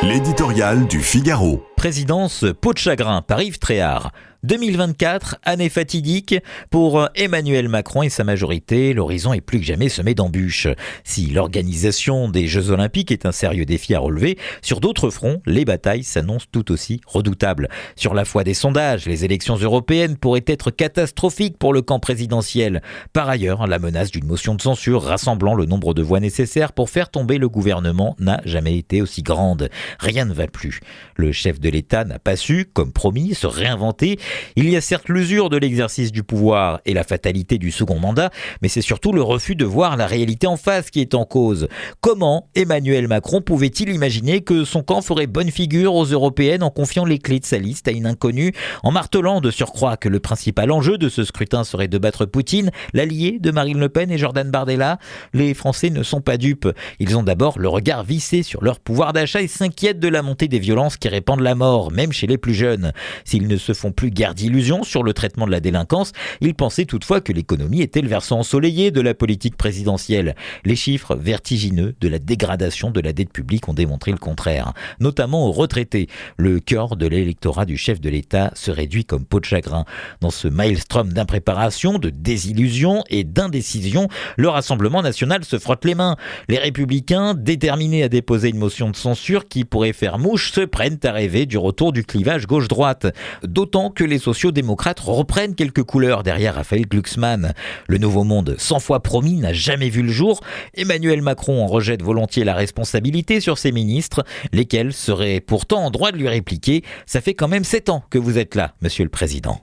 L'éditorial du Figaro. Présidence peau de chagrin par Yves Tréhard. 2024, année fatidique pour Emmanuel Macron et sa majorité. L'horizon est plus que jamais semé d'embûches. Si l'organisation des Jeux Olympiques est un sérieux défi à relever, sur d'autres fronts, les batailles s'annoncent tout aussi redoutables. Sur la foi des sondages, les élections européennes pourraient être catastrophiques pour le camp présidentiel. Par ailleurs, la menace d'une motion de censure rassemblant le nombre de voix nécessaires pour faire tomber le gouvernement n'a jamais été aussi grande. Rien ne va plus. Le chef de l'État n'a pas su, comme promis, se réinventer. Il y a certes l'usure de l'exercice du pouvoir et la fatalité du second mandat, mais c'est surtout le refus de voir la réalité en face qui est en cause. Comment Emmanuel Macron pouvait-il imaginer que son camp ferait bonne figure aux européennes en confiant les clés de sa liste à une inconnue, en martelant de surcroît que le principal enjeu de ce scrutin serait de battre Poutine, l'allié de Marine Le Pen et Jordan Bardella? Les Français ne sont pas dupes. Ils ont d'abord le regard vissé sur leur pouvoir d'achat et s'inquiètent de la montée des violences qui répandent la mort, même chez les plus jeunes. S'ils ne se font plus guère d'illusions sur le traitement de la délinquance, ils pensaient toutefois que l'économie était le versant ensoleillé de la politique présidentielle. Les chiffres vertigineux de la dégradation de la dette publique ont démontré le contraire, notamment aux retraités. Le cœur de l'électorat du chef de l'État se réduit comme peau de chagrin. Dans ce maelstrom d'impréparation, de désillusion et d'indécision, le Rassemblement national se frotte les mains. Les Républicains, déterminés à déposer une motion de censure qui pourrait faire mouche, se prennent à rêver du retour du clivage gauche-droite. D'autant que les sociaux-démocrates reprennent quelques couleurs derrière Raphaël Glucksmann. Le nouveau monde 100 fois promis n'a jamais vu le jour. Emmanuel Macron en rejette volontiers la responsabilité sur ses ministres, lesquels seraient pourtant en droit de lui répliquer « Ça fait quand même 7 ans que vous êtes là, monsieur le président ».